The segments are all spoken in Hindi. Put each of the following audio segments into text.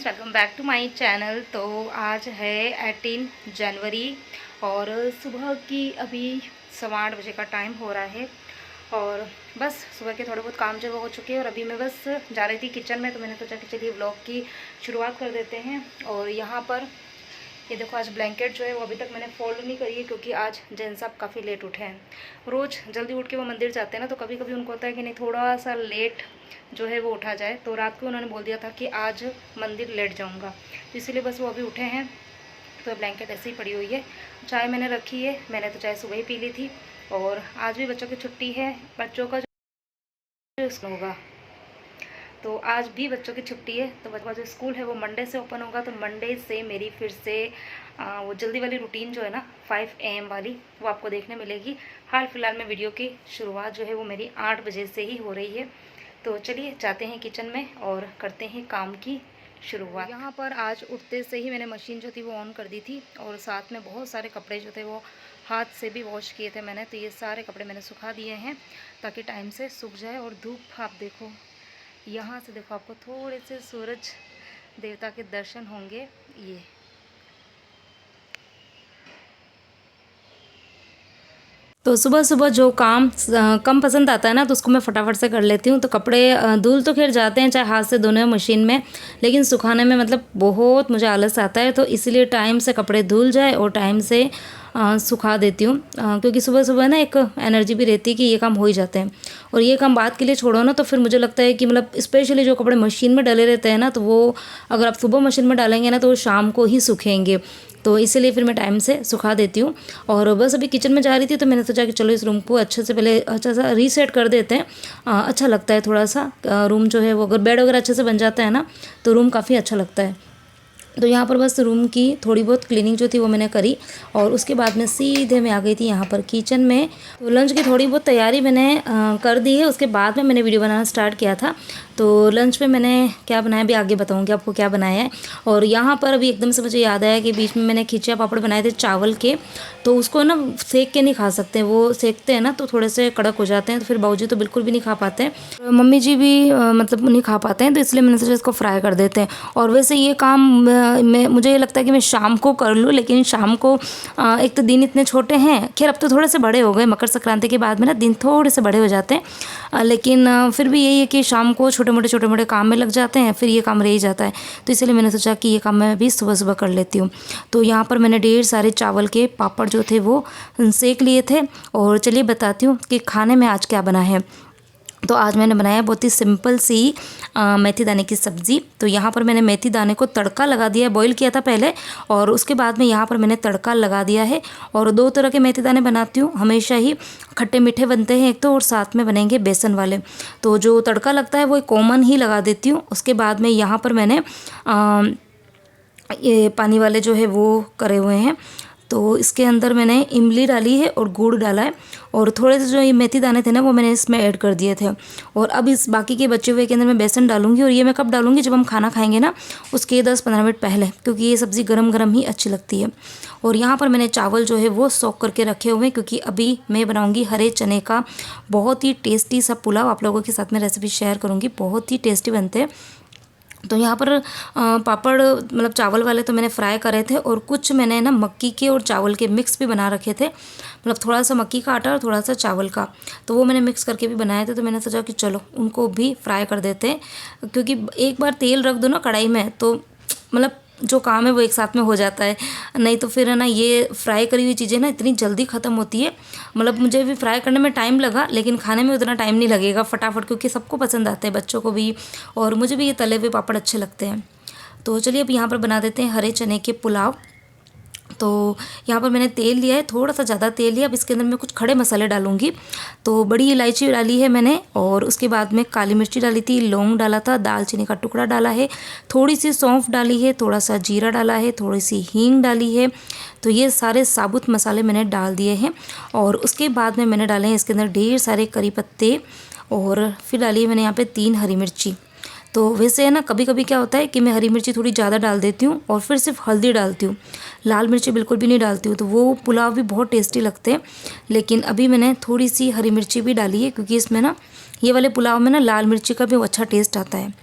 Friends, welcome back to my channel. तो आज है 18 जनवरी और सुबह की अभी 8:15 बजे का टाइम हो रहा है। और बस सुबह के थोड़े बहुत काम जो हो चुके हैं और अभी मैं बस जा रही थी किचन में, तो मैंने सोचा कि चलिए व्लॉग की शुरुआत कर देते हैं। और यहाँ पर ये देखो, आज ब्लैंकेट जो है वो अभी तक मैंने फोल्ड नहीं करी है क्योंकि आज जैन साहब काफ़ी लेट उठे हैं। रोज़ जल्दी उठ के वो मंदिर जाते हैं ना, तो कभी कभी उनको होता है कि नहीं, थोड़ा सा लेट जो है वो उठा जाए। तो रात को उन्होंने बोल दिया था कि आज मंदिर लेट जाऊंगा, तो इसीलिए बस वो अभी उठे हैं। तो ब्लैंकेट ऐसे ही पड़ी हुई है। चाय मैंने रखी है, मैंने तो चाय सुबह ही पी ली थी। और आज भी बच्चों की छुट्टी है, बच्चों का जो स्कूल होगा, तो आज भी बच्चों की छुट्टी है। तो बच्चों का जो स्कूल है वो मंडे से ओपन होगा। तो मंडे से मेरी फिर से वो जल्दी वाली रूटीन जो है ना 5 AM वाली, वो आपको देखने मिलेगी। हाल फिलहाल में वीडियो की शुरुआत जो है वो मेरी 8 बजे से ही हो रही है। तो चलिए जाते हैं किचन में और करते हैं काम की शुरुआत। यहाँ पर आज उठते से ही मैंने मशीन जो थी वो ऑन कर दी थी और साथ में बहुत सारे कपड़े जो थे वो हाथ से भी वॉश किए थे मैंने। तो ये सारे कपड़े मैंने सुखा दिए हैं ताकि टाइम से सूख जाए। और धूप आप देखो, यहाँ से देखो आपको थोड़े से सूरज देवता के दर्शन होंगे। ये तो सुबह सुबह जो काम कम पसंद आता है ना, तो उसको मैं फटाफट से कर लेती हूँ। तो कपड़े धुल तो खैर जाते हैं, चाहे हाथ से धोने हो मशीन में, लेकिन सुखाने में मतलब बहुत मुझे आलस आता है। तो इसीलिए टाइम से कपड़े धुल जाए और टाइम से सुखा देती हूँ, क्योंकि सुबह सुबह ना एक एनर्जी भी रहती है कि ये काम हो ही जाते हैं। और ये काम बात के लिए छोड़ो ना, तो फिर मुझे लगता है कि मतलब स्पेशली जो कपड़े मशीन में डले रहते हैं ना, तो वो अगर आप सुबह मशीन में डालेंगे ना, तो वो शाम को ही सूखेंगे। तो इसीलिए फिर मैं टाइम से सुखा देती हूँ। और बस अभी किचन में जा रही थी, तो मैंने सोचा कि चलो इस रूम को अच्छे से पहले अच्छा सा रीसेट कर देते हैं। अच्छा लगता है थोड़ा सा रूम जो है वो, अगर बेड वगैरह अच्छे से बन जाता है ना, तो रूम काफ़ी अच्छा लगता है। तो यहाँ पर बस रूम की थोड़ी बहुत क्लीनिंग जो थी वो मैंने करी और उसके बाद में सीधे मैं आ गई थी यहाँ पर किचन में। तो लंच की थोड़ी बहुत तैयारी मैंने कर दी है। उसके बाद में मैंने वीडियो बनाना स्टार्ट किया था। तो लंच में मैंने क्या बनाया भी आगे बताऊँगी आपको क्या बनाया है। और यहाँ पर अभी एकदम से मुझे याद आया कि बीच में मैंने खिचिया पापड़ बनाए थे चावल के। तो उसको ना सेक के नहीं खा सकते, वो सेकते हैं ना तो थोड़े से कड़क हो जाते हैं, तो फिर बाबूजी तो बिल्कुल भी नहीं खा पाते हैं, मम्मी जी भी मतलब नहीं खा पाते हैं। तो इसलिए मैंने सोचा इसको फ्राई कर देते हैं। और वैसे ये काम मैं मुझे ये लगता है कि मैं शाम को कर लूँ, लेकिन शाम को एक तो दिन इतने छोटे हैं, खैर अब तो थोड़े से बड़े हो गए, मकर संक्रांति के बाद में ना दिन थोड़े से बड़े हो जाते हैं, लेकिन फिर भी यही है कि शाम को छोटे मोटे काम में लग जाते हैं, फिर ये काम रह ही जाता है। तो इसलिए मैंने सोचा कि ये काम मैं भी सुबह सुबह कर लेती हूँ। तो यहाँ पर मैंने ढेर सारे चावल के पापड़ जो थे वो सेक लिए थे। और चलिए बताती हूँ कि खाने में आज क्या बना है। तो आज मैंने बनाया बहुत ही सिंपल सी मेथी दाने की सब्ज़ी। तो यहाँ पर मैंने मेथी दाने को तड़का लगा दिया है, बॉईल किया था पहले और उसके बाद में यहाँ पर मैंने तड़का लगा दिया है। और 2 तरह के मेथी दाने बनाती हूँ हमेशा ही, खट्टे मीठे बनते हैं एक तो, और साथ में बनेंगे बेसन वाले। तो जो तड़का लगता है वो कॉमन ही लगा देती हूँ। उसके बाद में यहाँ पर मैंने ये पानी वाले जो है वो करे हुए हैं। तो इसके अंदर मैंने इमली डाली है और गुड़ डाला है और थोड़े से जो ये मेथी दाने थे ना वो मैंने इसमें ऐड कर दिए थे। और अब इस बाकी के बचे हुए के अंदर मैं बेसन डालूंगी। और ये मैं कब डालूंगी, जब हम खाना खाएंगे ना उसके 10-15 मिनट पहले, क्योंकि ये सब्ज़ी गरम गरम ही अच्छी लगती है। और यहाँ पर मैंने चावल जो है वो सोक करके रखे हुए हैं, क्योंकि अभी मैं बनाऊँगी हरे चने का बहुत ही टेस्टी सा पुलाव। आप लोगों के साथ में रेसिपी शेयर करूँगी, बहुत ही टेस्टी बनते हैं। तो यहाँ पर पापड़ मतलब चावल वाले तो मैंने फ्राई करे थे और कुछ मैंने ना मक्की के और चावल के मिक्स भी बना रखे थे, मतलब थोड़ा सा मक्की का आटा और थोड़ा सा चावल का, तो वो मैंने मिक्स करके भी बनाए थे। तो मैंने सोचा कि चलो उनको भी फ्राई कर देते हैं, क्योंकि एक बार तेल रख दो ना कढ़ाई में तो मतलब जो काम है वो एक साथ में हो जाता है। नहीं तो फिर है ना, ये फ्राई करी हुई चीज़ें ना इतनी जल्दी ख़त्म होती है। मतलब मुझे भी फ्राई करने में टाइम लगा, लेकिन खाने में उतना टाइम नहीं लगेगा फटाफट, क्योंकि सबको पसंद आते हैं, बच्चों को भी और मुझे भी ये तले हुए पापड़ अच्छे लगते हैं। तो चलिए अब यहाँ पर बना देते हैं हरे चने के पुलाव। तो यहाँ पर मैंने तेल लिया है, थोड़ा सा ज़्यादा तेल लिया। अब इसके अंदर मैं कुछ खड़े मसाले डालूंगी। तो बड़ी इलायची डाली है मैंने और उसके बाद में काली मिर्ची डाली थी, लौंग डाला था, दालचीनी का टुकड़ा डाला है, थोड़ी सी सौंफ डाली है, थोड़ा सा जीरा डाला है, थोड़ी सी हींग डाली है। तो ये सारे साबुत मसाले मैंने डाल दिए हैं। और उसके बाद में मैंने डाले हैं इसके अंदर ढेर सारे करी पत्ते और फिर डाली है मैंने यहाँ पर 3 हरी मिर्ची। तो वैसे है ना, कभी कभी क्या होता है कि मैं हरी मिर्ची थोड़ी ज़्यादा डाल देती हूँ और फिर सिर्फ हल्दी डालती हूँ, लाल मिर्ची बिल्कुल भी नहीं डालती हूँ, तो वो पुलाव भी बहुत टेस्टी लगते हैं। लेकिन अभी मैंने थोड़ी सी हरी मिर्ची भी डाली है, क्योंकि इसमें ना ये वाले पुलाव में ना लाल मिर्ची का भी अच्छा टेस्ट आता है।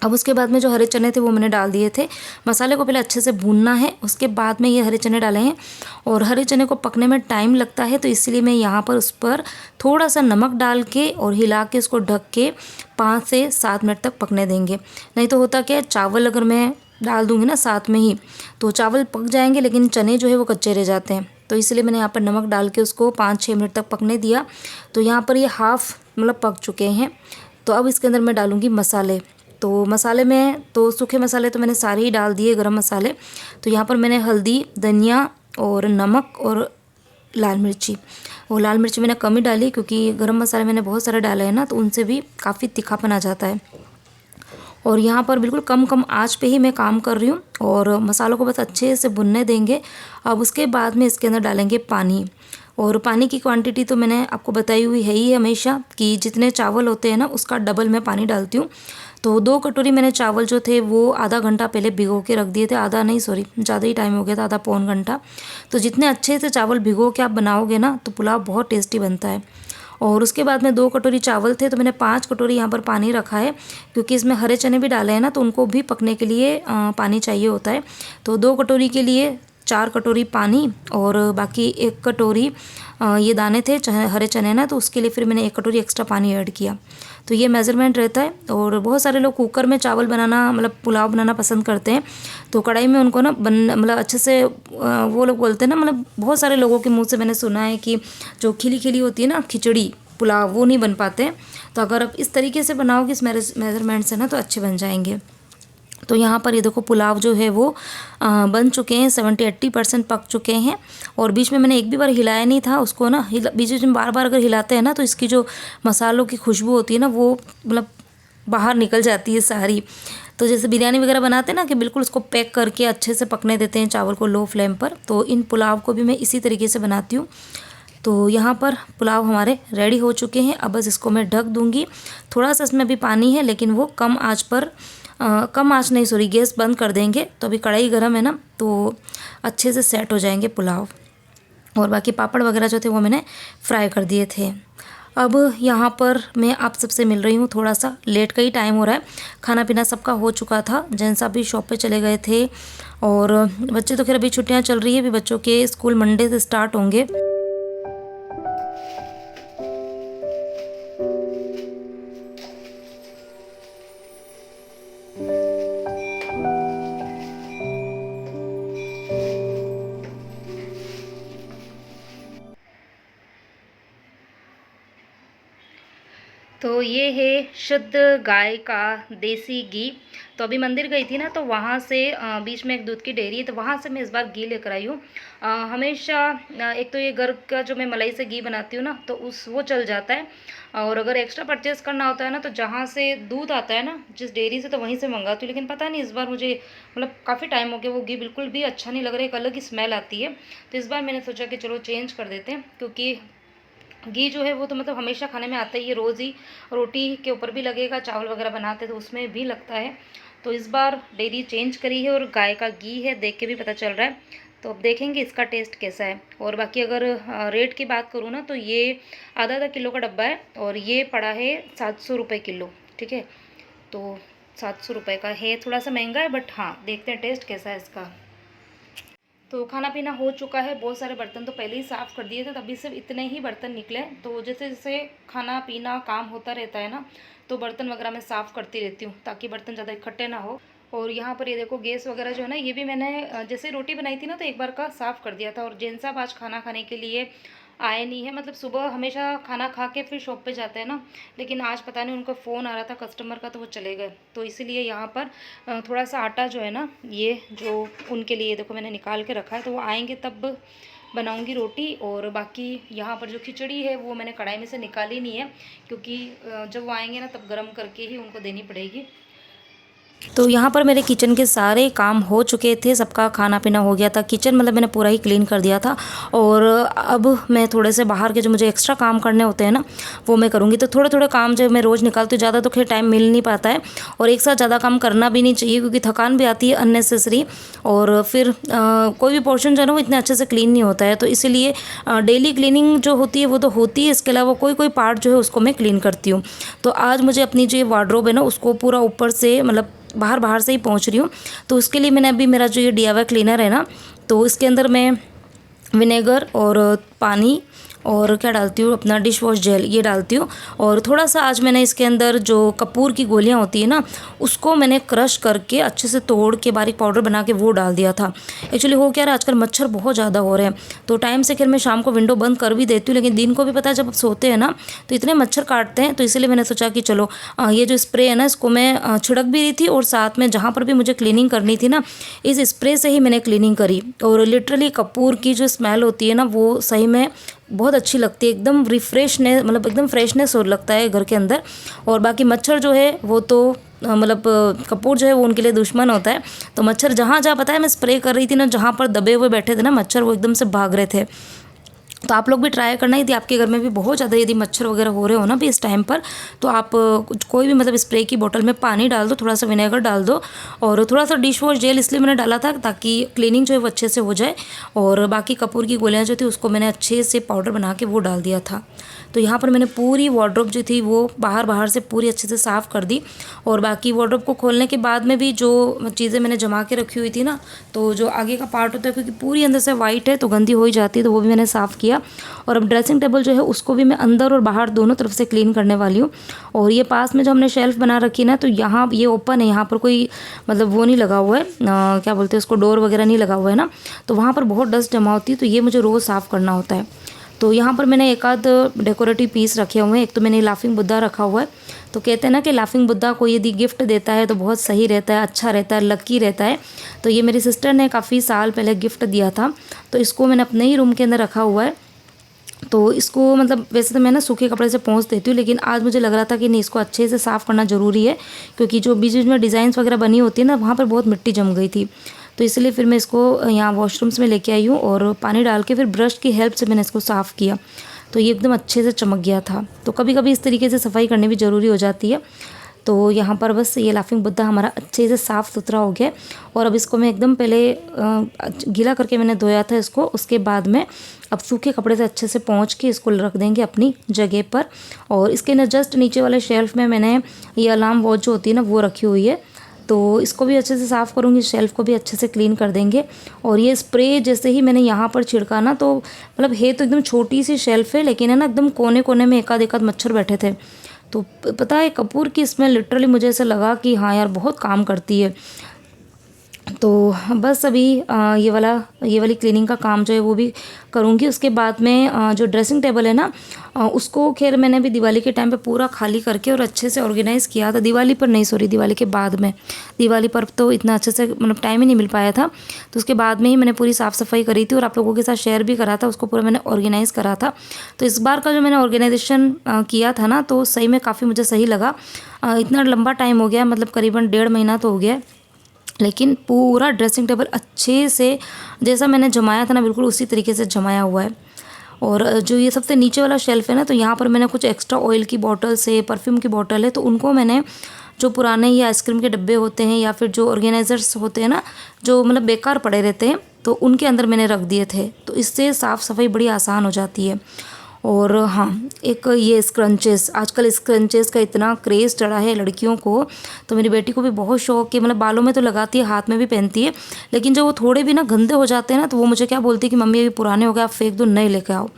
अब उसके बाद में जो हरे चने थे वो मैंने डाल दिए थे। मसाले को पहले अच्छे से भूनना है, उसके बाद में ये हरे चने डाले हैं। और हरे चने को पकने में टाइम लगता है, तो इसलिए मैं यहाँ पर उस पर थोड़ा सा नमक डाल के और हिला के उसको ढक के 5 से 7 मिनट तक पकने देंगे। नहीं तो होता क्या है, चावल अगर मैं डाल दूँगी ना साथ में ही, तो चावल पक जाएंगे लेकिन चने जो है वो कच्चे रह जाते हैं। तो इसलिए मैंने यहाँ पर नमक डाल के उसको 5-6 मिनट तक पकने दिया। तो यहाँ पर ये हाफ़ मतलब पक चुके हैं। तो अब इसके अंदर मैं डालूँगी मसाले। तो मसाले में तो सूखे मसाले तो मैंने सारे ही डाल दिए, गरम मसाले। तो यहाँ पर मैंने हल्दी, धनिया और नमक और लाल मिर्ची, और लाल मिर्ची मैंने कम ही डाली क्योंकि गरम मसाले मैंने बहुत सारे डाले हैं ना, तो उनसे भी काफ़ी तीखापन आ जाता है। और यहाँ पर बिल्कुल कम कम आंच पे ही मैं काम कर रही हूँ और मसालों को बस अच्छे से भुनने देंगे। अब उसके बाद में इसके अंदर डालेंगे पानी। और पानी की क्वांटिटी तो मैंने आपको बताई हुई है ही हमेशा कि जितने चावल होते हैं ना उसका डबल मैं पानी डालती हूँ। तो 2 कटोरी मैंने चावल जो थे वो आधा घंटा पहले भिगो के रख दिए थे। आधा नहीं, सॉरी, ज़्यादा ही टाइम हो गया था, आधा पौन घंटा। तो जितने अच्छे से चावल भिगो के आप बनाओगे ना तो पुलाव बहुत टेस्टी बनता है। और उसके बाद में 2 कटोरी चावल थे तो मैंने 5 कटोरी यहाँ पर पानी रखा है, क्योंकि इसमें हरे चने भी डाले हैं ना, तो उनको भी पकने के लिए पानी चाहिए होता है। तो 2 कटोरी के लिए 4 कटोरी पानी, और बाकी 1 कटोरी ये दाने थे हरे चने ना, तो उसके लिए फिर मैंने 1 कटोरी एक्स्ट्रा पानी ऐड किया। तो ये मेज़रमेंट रहता है। और बहुत सारे लोग कुकर में चावल बनाना मतलब पुलाव बनाना पसंद करते हैं, तो कढ़ाई में उनको ना मतलब अच्छे से वो लोग बोलते हैं ना, मतलब बहुत सारे लोगों के मुंह से मैंने सुना है कि जो खिली खिली होती है ना खिचड़ी पुलाव, वो नहीं बन पाते। तो अगर आप इस तरीके से बनाओगे इस मेज़रमेंट से ना, तो अच्छे बन जाएंगे। तो यहाँ पर ये देखो पुलाव जो है वो बन चुके हैं, 70-80% पक चुके हैं। और बीच में मैंने एक भी बार हिलाया नहीं था उसको ना, बीच बीच में बार बार अगर हिलाते हैं ना तो इसकी जो मसालों की खुशबू होती है ना वो मतलब बाहर निकल जाती है सारी। तो जैसे बिरयानी वगैरह बनाते हैं ना कि बिल्कुल उसको पैक करके अच्छे से पकने देते हैं चावल को लो फ्लेम पर, तो इन पुलाव को भी मैं इसी तरीके से बनाती हूँ। तो यहाँ पर पुलाव हमारे रेडी हो चुके हैं। अब बस इसको मैं ढक दूँगी। थोड़ा सा इसमें भी पानी है लेकिन वो कम आँच पर कम आँच नहीं, सॉरी, गैस बंद कर देंगे। तो अभी कढ़ाई गर्म है ना, तो अच्छे से सेट हो जाएंगे पुलाव। और बाकी पापड़ वगैरह जो थे वो मैंने फ्राई कर दिए थे। अब यहाँ पर मैं आप सबसे मिल रही हूँ, थोड़ा सा लेट का ही टाइम हो रहा है। खाना पीना सबका हो चुका था, जेंट्स साहब भी शॉप पे चले गए थे। और बच्चे तो खैर अभी छुट्टियाँ चल रही है, अभी बच्चों के स्कूल मंडे से स्टार्ट होंगे। तो ये है शुद्ध गाय का देसी घी। तो अभी मंदिर गई थी ना, तो वहाँ से बीच में एक दूध की डेयरी है, तो वहाँ से मैं इस बार घी लेकर आई हूँ। हमेशा एक तो ये घर का जो मैं मलाई से घी बनाती हूँ ना, तो वो चल जाता है। और अगर एक्स्ट्रा परचेस करना होता है ना, तो जहाँ से दूध आता है ना जिस डेयरी से, तो वहीं से मंगाती हूँ। लेकिन पता नहीं इस बार मुझे मतलब काफ़ी टाइम हो गया, वो घी बिल्कुल भी अच्छा नहीं लग रहा है, एक अलग ही स्मेल आती है। तो इस बार मैंने सोचा कि चलो चेंज कर देते हैं, क्योंकि घी जो है वो तो मतलब हमेशा खाने में आता ही है, रोज़ ही रोटी के ऊपर भी लगेगा, चावल वगैरह बनाते तो उसमें भी लगता है। तो इस बार डेयरी चेंज करी है और गाय का घी है, देख के भी पता चल रहा है। तो अब देखेंगे इसका टेस्ट कैसा है। और बाकी अगर रेट की बात करूँ ना, तो ये आधा आधा किलो का डब्बा है और ये पड़ा है 700 रुपये किलो। ठीक है, तो 700 रुपये का है, थोड़ा सा महंगा है, बट हाँ देखते हैं टेस्ट कैसा है इसका। तो खाना पीना हो चुका है, बहुत सारे बर्तन तो पहले ही साफ़ कर दिए थे, तभी सिर्फ इतने ही बर्तन निकले। तो जैसे जैसे खाना पीना काम होता रहता है ना, तो बर्तन वगैरह मैं साफ़ करती रहती हूँ ताकि बर्तन ज़्यादा इकट्ठे ना हो। और यहाँ पर ये देखो गैस वगैरह जो है ना, ये भी मैंने जैसे रोटी बनाई थी ना तो एक बार का साफ़ कर दिया था। और जेंट्स साहब आज खाना खाने के लिए आए नहीं है, मतलब सुबह हमेशा खाना खा के फिर शॉप पे जाते हैं ना, लेकिन आज पता नहीं उनका फ़ोन आ रहा था कस्टमर का, तो वो चले गए। तो इसीलिए यहाँ पर थोड़ा सा आटा जो है ना, ये जो उनके लिए देखो मैंने निकाल के रखा है, तो वो आएंगे तब बनाऊंगी रोटी। और बाकी यहाँ पर जो खिचड़ी है वो मैंने कढ़ाई में से निकाली नहीं है, क्योंकि जब वो आएंगे ना तब गर्म करके ही उनको देनी पड़ेगी। तो यहाँ पर मेरे किचन के सारे काम हो चुके थे, सबका खाना पीना हो गया था। किचन मतलब मैंने पूरा ही क्लीन कर दिया था। और अब मैं थोड़े से बाहर के जो मुझे एक्स्ट्रा काम करने होते हैं ना, वो मैं करूँगी। तो थोड़े थोड़े काम जो मैं रोज़ निकालती हूँ, ज़्यादा तो खैर टाइम मिल नहीं पाता है, और एक साथ ज़्यादा काम करना भी नहीं चाहिए क्योंकि थकान भी आती है अननेसेसरी। और फिर कोई भी पोर्शन जो है ना वो इतने अच्छे से क्लीन नहीं होता है, तो इसीलिए डेली क्लीनिंग जो होती है वो तो होती है, इसके अलावा कोई कोई पार्ट जो है उसको मैं क्लीन करती हूँ। तो आज मुझे अपनी जो ये वार्डरोब है ना उसको पूरा ऊपर से मतलब बाहर बाहर से ही पहुंच रही हूँ। तो उसके लिए मैंने अभी मेरा जो ये DIY क्लीनर है ना, तो इसके अंदर मैं विनेगर और पानी और क्या डालती हूँ, अपना डिश वॉश जेल ये डालती हूँ। और थोड़ा सा आज मैंने इसके अंदर जो कपूर की गोलियाँ होती है ना, उसको मैंने क्रश करके अच्छे से तोड़ के बारीक पाउडर बना के वो डाल दिया था। एक्चुअली हो क्या रहा है, आजकल मच्छर बहुत ज़्यादा हो रहे हैं, तो टाइम से खैर मैं शाम को विंडो बंद कर भी देती हूँ, लेकिन दिन को भी पता है जब सोते हैं ना तो इतने मच्छर काटते हैं। तो इसलिए मैंने सोचा कि चलो ये जो स्प्रे है ना इसको मैं छिड़क भी रही थी, और साथ में जहाँ पर भी मुझे क्लीनिंग करनी थी ना, इस स्प्रे से ही मैंने क्लीनिंग करी। और लिटरली कपूर की जो स्मेल होती है ना वो सही में बहुत अच्छी लगती है, एकदम रिफ्रेशनेस मतलब एकदम फ्रेशनेस और लगता है घर के अंदर। और बाकी मच्छर जो है वो तो मतलब कपूर जो है वो उनके लिए दुश्मन होता है। तो मच्छर जहाँ जहाँ पता है मैं स्प्रे कर रही थी ना, जहाँ पर दबे हुए बैठे थे ना मच्छर, वो एकदम से भाग रहे थे। तो आप लोग भी ट्राई करना, यदि आपके घर में भी बहुत ज़्यादा यदि मच्छर वगैरह हो रहे हो ना भी इस टाइम पर, तो आप कोई भी मतलब स्प्रे की बोतल में पानी डाल दो, थोड़ा सा विनेगर डाल दो, और थोड़ा सा डिश वॉश जेल इसलिए मैंने डाला था ताकि क्लीनिंग जो है वो अच्छे से हो जाए। और बाकी कपूर की गोलियाँ जो थी उसको मैंने अच्छे से पाउडर बना के वो डाल दिया था। तो यहाँ पर मैंने पूरी वार्डरोब जो थी वो बाहर बाहर से पूरी अच्छे से साफ़ कर दी। और बाकी वार्डरोब को खोलने के बाद में भी जो चीज़ें मैंने जमा के रखी हुई थी ना, तो जो आगे का पार्ट होता है क्योंकि पूरी अंदर से वाइट है तो गंदी हो ही जाती है, तो वो भी मैंने साफ़ किया। और अब ड्रेसिंग टेबल जो है उसको भी मैं अंदर और बाहर दोनों तरफ से क्लीन करने वाली हूँ। और ये पास में जो हमने शेल्फ़ बना रखी ना, तो यहाँ ये ओपन है, यहाँ पर कोई मतलब वो नहीं लगा हुआ है, क्या बोलते हैं उसको, डोर वगैरह नहीं लगा हुआ है ना, तो वहाँ पर बहुत डस्ट जमा होती है, तो ये मुझे रोज़ साफ़ करना होता है। तो यहाँ पर मैंने एक आध डेकोरेटिव पीस रखे हुए हैं। एक तो मैंने लाफिंग बुद्धा रखा हुआ है। तो कहते हैं ना कि लाफिंग बुद्धा को यदि गिफ्ट देता है तो बहुत सही रहता है, अच्छा रहता है, लकी रहता है। तो ये मेरी सिस्टर ने काफ़ी साल पहले गिफ्ट दिया था, तो इसको मैंने अपने ही रूम के अंदर रखा हुआ है। तो इसको मतलब वैसे तो मैं ना सूखे कपड़े से पोंछ देती हूँ, लेकिन आज मुझे लग रहा था कि नहीं, इसको अच्छे से साफ़ करना ज़रूरी है, क्योंकि जो बीच बीच में डिज़ाइंस वगैरह बनी होती है ना वहाँ पर बहुत मिट्टी जम गई थी। तो इसलिए फिर मैं इसको यहाँ वॉशरूम्स में लेके आई हूँ, और पानी डाल के फिर ब्रश की हेल्प से मैंने इसको साफ़ किया, तो ये एकदम अच्छे से चमक गया था। तो कभी कभी इस तरीके से सफाई करनी भी ज़रूरी हो जाती है। तो यहाँ पर बस ये लाफिंग बुद्धा हमारा अच्छे से साफ़ सुथरा हो गया। और अब इसको मैं एकदम पहले गीला करके मैंने धोया था इसको, उसके बाद में अब सूखे कपड़े से अच्छे से पोंछ के इसको रख देंगे अपनी जगह पर। और इसके ना जस्ट नीचे वाले शेल्फ़ में मैंने ये अलार्म वॉच जो होती है ना वो रखी हुई है, तो इसको भी अच्छे से साफ़ करूँगी, शेल्फ़ को भी अच्छे से क्लीन कर देंगे। और ये स्प्रे जैसे ही मैंने यहाँ पर छिड़का ना, तो मतलब है तो एकदम छोटी सी शेल्फ़ है, लेकिन है ना एकदम कोने कोने में एक आध मच्छर बैठे थे। तो पता है कपूर की स्मेल लिटरली मुझे ऐसा लगा कि हाँ यार बहुत काम करती है। तो बस अभी ये वाली क्लीनिंग का काम जो है वो भी करूँगी। उसके बाद में जो ड्रेसिंग टेबल है ना, उसको खैर मैंने अभी दिवाली के टाइम पे पूरा खाली करके और अच्छे से ऑर्गेनाइज़ किया था। दिवाली पर नहीं, सॉरी, दिवाली के बाद में। दिवाली पर तो इतना अच्छे से मतलब टाइम ही नहीं मिल पाया था, तो उसके बाद में ही मैंने पूरी साफ़ सफाई करी थी और आप लोगों के साथ शेयर भी करा था, उसको पूरा मैंने ऑर्गेनाइज़ करा था। तो इस बार का जो मैंने ऑर्गेनाइजेशन किया था ना, तो सही में काफ़ी मुझे सही लगा। इतना लंबा टाइम हो गया, मतलब करीबन 1.5 महीना तो हो गया, लेकिन पूरा ड्रेसिंग टेबल अच्छे से जैसा मैंने जमाया था ना बिल्कुल उसी तरीके से जमाया हुआ है। और जो ये सबसे नीचे वाला शेल्फ़ है ना, तो यहाँ पर मैंने कुछ एक्स्ट्रा ऑयल की बॉटल्स है, परफ्यूम की बॉटल है, तो उनको मैंने जो पुराने ये आइसक्रीम के डब्बे होते हैं या फिर जो ऑर्गेनाइजर्स होते हैं ना, जो मतलब बेकार पड़े रहते हैं, तो उनके अंदर मैंने रख दिए थे। तो इससे साफ़ सफाई बड़ी आसान हो जाती है। और हाँ, एक ये स्क्रंचेस, आजकल स्क्रंचेस का इतना क्रेज़ चढ़ा है लड़कियों को, तो मेरी बेटी को भी बहुत शौक है, मतलब बालों में तो लगाती है, हाथ में भी पहनती है, लेकिन जब वो थोड़े भी ना गंदे हो जाते हैं ना, तो वो मुझे क्या बोलती है कि मम्मी अभी पुराने हो गए, आप फेंक दो, नए लेके आओ।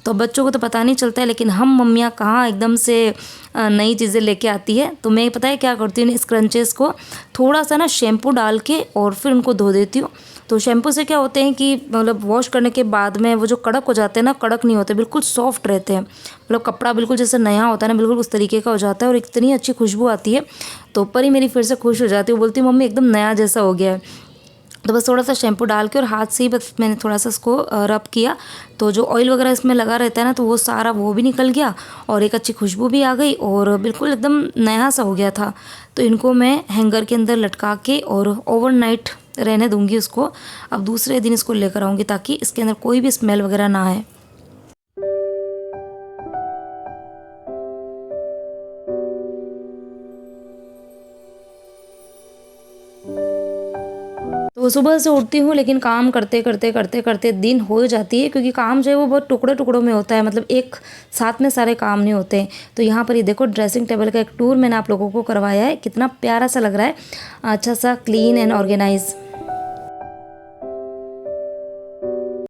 तो बच्चों को तो पता नहीं चलता है, लेकिन हम मम्मियाँ कहाँ एकदम से नई चीज़ें लेके आती है। तो मैं पता है क्या करती हूँ, स्क्रंचेस को थोड़ा सा ना शैम्पू डाल के और फिर उनको धो देती हूँ। तो शैम्पू से क्या होते हैं कि मतलब वॉश करने के बाद में वो जो कड़क हो जाते हैं ना, कड़क नहीं होते, बिल्कुल सॉफ्ट रहते हैं, मतलब कपड़ा बिल्कुल जैसे नया होता है ना, बिल्कुल उस तरीके का हो जाता है, और इतनी अच्छी खुशबू आती है। तो परी मेरी फिर से खुश हो जाती है, वो बोलती है मम्मी एकदम नया जैसा हो गया है। तो बस थोड़ा सा शैम्पू डाल के और हाथ से ही बस मैंने थोड़ा सा इसको रब किया, तो जो ऑयल वगैरह इसमें लगा रहता है ना, तो वो सारा वो भी निकल गया और एक अच्छी खुशबू भी आ गई और बिल्कुल एकदम नया सा हो गया था। तो इनको मैं हैंगर के अंदर लटका के और ओवरनाइट रहने दूंगी उसको। अब दूसरे दिन इसको लेकर आऊँगी ताकि इसके अंदर कोई भी स्मेल वगैरह ना आए। तो सुबह से उठती हूँ, लेकिन काम करते करते करते करते दिन हो जाती है, क्योंकि काम जो है वो बहुत टुकड़े टुकड़ों में होता है, मतलब एक साथ में सारे काम नहीं होते। तो यहाँ पर ये देखो ड्रेसिंग टेबल का एक टूर मैंने आप लोगों को करवाया है, कितना प्यारा सा लग रहा है, अच्छा सा क्लीन एंड ऑर्गेनाइज।